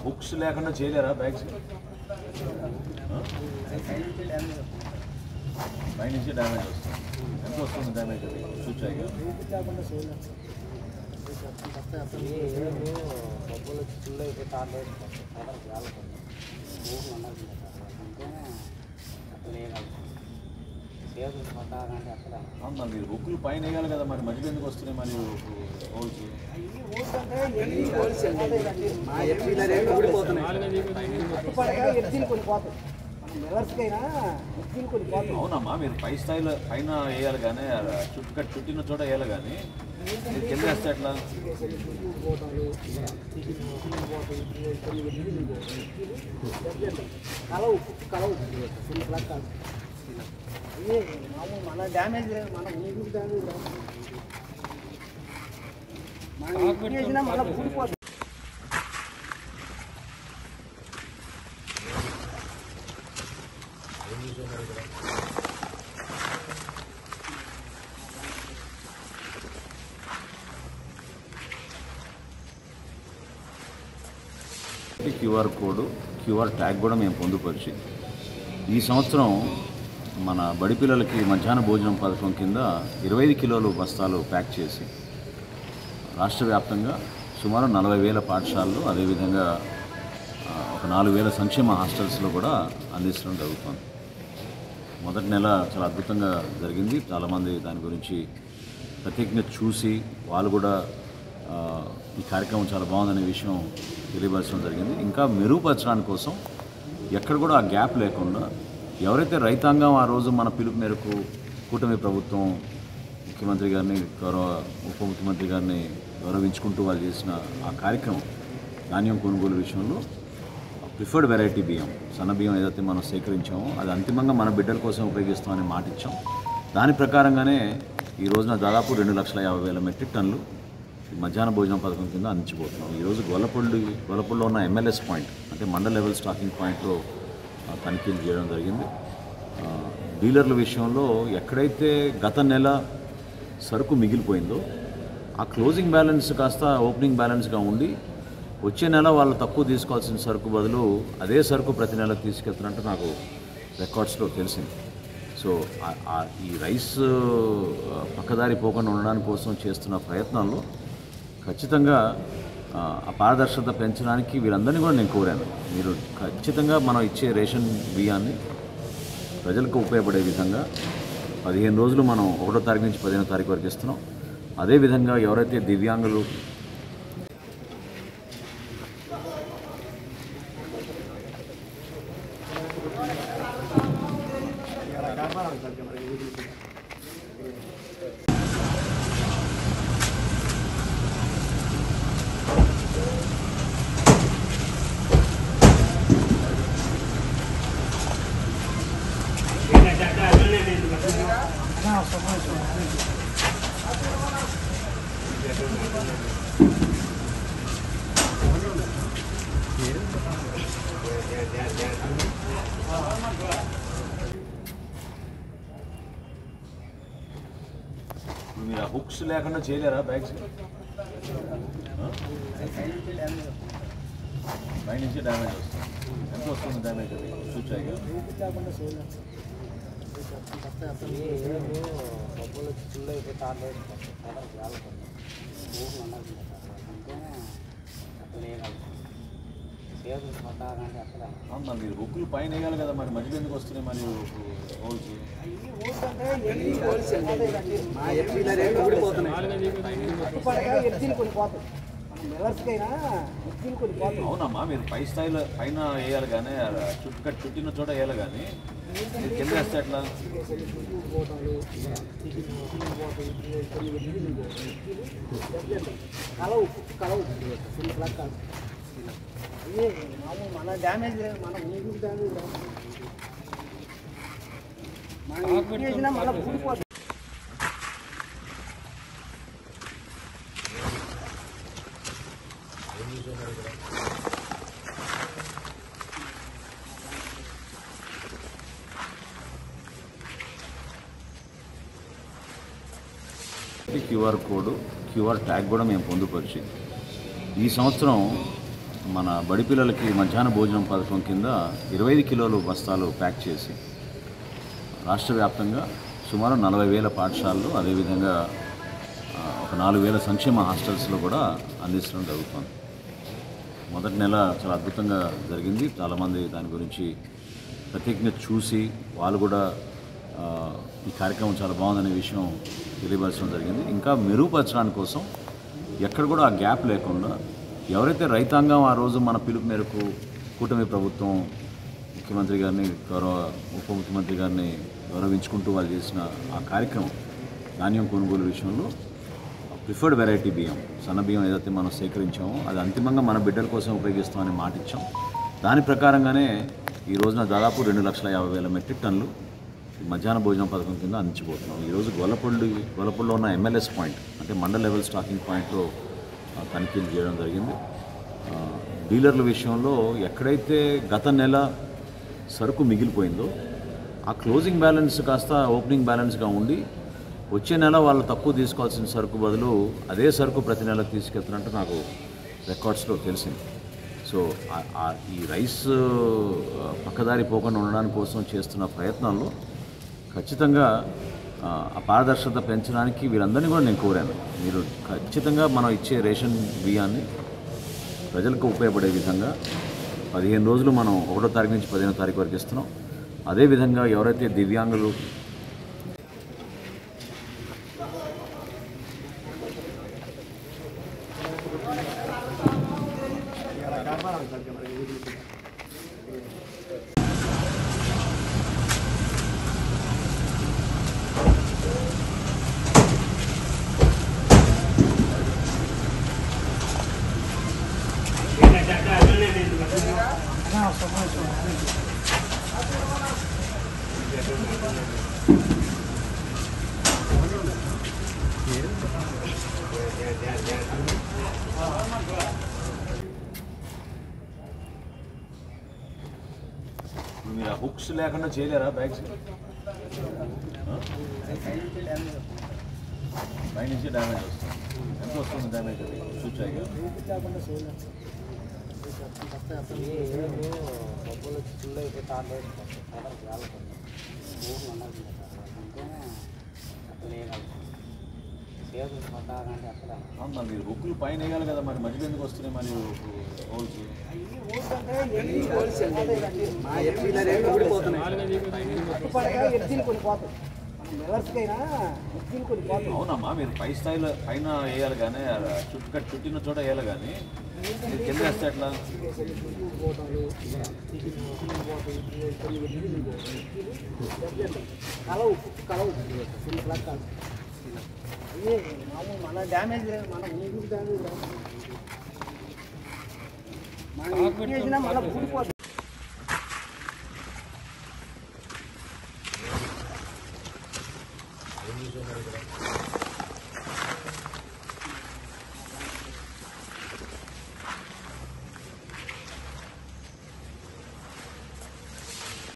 Hooks లేకుండా చేయలేరా bags? పై నుంచి డ్యామేజ్ వస్తుంది. ఎంత వస్తుంది డ్యామేజ్? అది చూచాయి అవునా? మీరు బుక్కులు పైన వేయాలి కదా, మరి మధ్యలో ఎందుకు వస్తున్నాయి మరి హోల్స్? అవునమ్మా, మీరు పై స్థాయిలో పైన వేయాలి కానీ చుట్టిన చోట వేయాలి కానీ మీరు కింద వేస్తే ఎట్లా? మన డ్యామేజ్ మన డ్యామేజ్ మన ఊడిపోతుంది. క్యూఆర్ కోడ్, క్యూఆర్ ట్యాగ్ కూడా మేము పొందుపరిచి ఈ సంవత్సరం మన బడి పిల్లలకి మధ్యాహ్న భోజనం పథకం కింద 25 కిలోలు బస్తాలు ప్యాక్ చేసి రాష్ట్ర వ్యాప్తంగా సుమారు 40,000 పాఠశాలలు, అదేవిధంగా ఒక 4,000 సంక్షేమ హాస్టల్స్లో కూడా అందించడం జరుగుతుంది. మొదటి నెల చాలా అద్భుతంగా జరిగింది. చాలామంది దాని గురించి ప్రత్యేకంగా చూసి వాళ్ళు కూడా ఈ కార్యక్రమం చాలా బాగుందనే విషయం తెలియపరచడం జరిగింది. ఇంకా మెరుగుపరచడానికి కోసం ఎక్కడ కూడా ఆ గ్యాప్ లేకుండా ఎవరైతే రైతాంగం ఆ రోజు మన పిలుపు మేరకు కూటమి ప్రభుత్వం ముఖ్యమంత్రి గారిని, గౌరవ ఉప ముఖ్యమంత్రి గారిని గౌరవించుకుంటూ వాళ్ళు చేసిన ఆ కార్యక్రమం ధాన్యం కొనుగోలు విషయంలో ప్రిఫర్డ్ వెరైటీ బియ్యం, సన్న బియ్యం ఏదైతే మనం సేకరించామో అది అంతిమంగా మన బిడ్డల కోసం ఉపయోగిస్తామని మాట ఇచ్చాం. దాని ప్రకారంగానే ఈ రోజున దాదాపు 2,50,000 మెట్రిక్ టన్నులు మధ్యాహ్న భోజనం పథకం కింద అందించబోతున్నాం. ఈరోజు గొల్లపూడిలో ఉన్న MLS పాయింట్, అంటే మండల లెవెల్ స్టాకింగ్ పాయింట్లో తనిఖీలు చేయడం జరిగింది. డీలర్ల విషయంలో ఎక్కడైతే గత నెల సరుకు మిగిలిపోయిందో ఆ క్లోజింగ్ బ్యాలెన్స్ కాస్త ఓపెనింగ్ బ్యాలెన్స్గా ఉండి వచ్చే నెల వాళ్ళు తక్కువ తీసుకోవాల్సిన సరుకు బదులు అదే సరుకు ప్రతి నెల తీసుకెళ్తున్నట్టు నాకు రికార్డ్స్లో తెలిసింది. సో ఈ రైస్ పక్కదారి పోకుండా ఉండడానికి కోసం చేస్తున్న ప్రయత్నాల్లో ఖచ్చితంగా ఆ పారదర్శకత పెంచడానికి వీరందరినీ కూడా నేను కోరాను. మీరు ఖచ్చితంగా మనం ఇచ్చే రేషన్ బియ్యాన్ని ప్రజలకు ఉపయోగపడే విధంగా 15 రోజులు మనం 1వ తారీఖు నుంచి 15వ తారీఖు వరకు ఇస్తున్నాం. అదేవిధంగా ఎవరైతే దివ్యాంగులు మీరు ఆ హుక్స్ లేకుండా చేయలేరా బ్యాగ్స్? పై నుంచి డ్యామేజ్ వస్తుంది. ఎంత వస్తుంది డ్యామేజ్? అది చూచాయి అవునా? మీరు బుక్కులు పైన వేయాలి కదా, మరి మధ్యలో ఎందుకు వస్తున్నాయి మరి హోల్స్? అవునమ్మా, మీరు పై స్థాయిలో పైన వేయాలి కానీ చుట్టిన చోట వేయాలి కానీ మీరు కింద వేస్తే ఎట్లా? మన డ్యామేజ్ మన డ్యామేజ్ మన ఊడిపోతుంది. క్యూఆర్ కోడ్, క్యూఆర్ ట్యాగ్ కూడా మేము పొందుపరిచి ఈ సంవత్సరం మన బడి పిల్లలకి మధ్యాహ్న భోజనం పథకం కింద 25 కిలోలు బస్తాలు ప్యాక్ చేసి రాష్ట్ర వ్యాప్తంగా సుమారు 40,000 పాఠశాలలు అదేవిధంగా ఒక 4,000 సంక్షేమ హాస్టల్స్లో కూడా అందించడం జరుగుతుంది. మొదటి నెల చాలా అద్భుతంగా జరిగింది. చాలామంది దాని గురించి ప్రత్యేకంగా చూసి వాళ్ళు కూడా ఈ కార్యక్రమం చాలా బాగుందనే విషయం తెలియపరచడం జరిగింది. ఇంకా మెరుగుపరచడానికి కోసం ఎక్కడ కూడా ఆ గ్యాప్ లేకుండా ఎవరైతే రైతాంగం ఆ రోజు మన పిలుపు మేరకు కూటమి ప్రభుత్వం ముఖ్యమంత్రి గారిని ఉప ముఖ్యమంత్రి గారిని గౌరవించుకుంటూ వాళ్ళు చేసిన ఆ కార్యక్రమం ధాన్యం కొనుగోలు విషయంలో ప్రిఫర్డ్ వెరైటీ బియ్యం సన్న బియ్యం ఏదైతే మనం సేకరించామో అది అంతిమంగా మన బిడ్డల కోసం ఉపయోగిస్తామని మాట ఇచ్చాం. దాని ప్రకారంగానే ఈ రోజున దాదాపు 2,50,000 మెట్రిక్ టన్నులు మధ్యాహ్న భోజనం పథకం కింద అందించబోతున్నాం. ఈరోజు గొల్లపూడిలో ఉన్న MLS పాయింట్ అంటే మండల్ లెవెల్ స్టాకింగ్ పాయింట్లో తనిఖీలు చేయడం జరిగింది. డీలర్ల విషయంలో ఎక్కడైతే గత నెల సరుకు మిగిలిపోయిందో ఆ క్లోజింగ్ బ్యాలెన్స్ కాస్త ఓపెనింగ్ బ్యాలెన్స్గా ఉండి వచ్చే నెల వాళ్ళు తక్కువ తీసుకోవాల్సిన సరుకు బదులు అదే సరుకు ప్రతి నెల తీసుకెళ్తున్నట్టు నాకు రికార్డ్స్లో తెలిసింది. సో ఈ రైస్ పక్కదారి పోకుండా ఉండడానికి కోసం చేస్తున్న ప్రయత్నాల్లో ఖచ్చితంగా ఆ పారదర్శకత పెంచడానికి వీరందరినీ కూడా నేను కోరాను. మీరు ఖచ్చితంగా మనం ఇచ్చే రేషన్ బియ్యాన్ని ప్రజలకు ఉపయోగపడే విధంగా 15 రోజులు మనం 1వ తారీఖు నుంచి 15వ తారీఖు వరకు ఇస్తున్నాం. అదేవిధంగా ఎవరైతే దివ్యాంగులు మీరు ఆ హుక్స్ లేకుండా చేయలేరా బ్యాగ్స్? పై నుంచి డ్యామేజ్ వస్తుంది. ఎంత వస్తుంది డ్యామేజ్? అది చూచాయిగా మరి మీరు హుక్కులు పైన వేయాలి కదా, మరి మధ్యలో ఎందుకు వస్తున్నాయి మరి హోల్స్? అవునమ్మా, మీరు పై స్థాయిలో పైన వేయాలి కానీ చుట్టిన చోట వేయాలి కానీ మీరు కింద వేస్తే ఎట్లా? మన డ్యామేజ్ మన డ్యామేజ్ చేసినా మళ్ళీ ఊడిపోతుంది.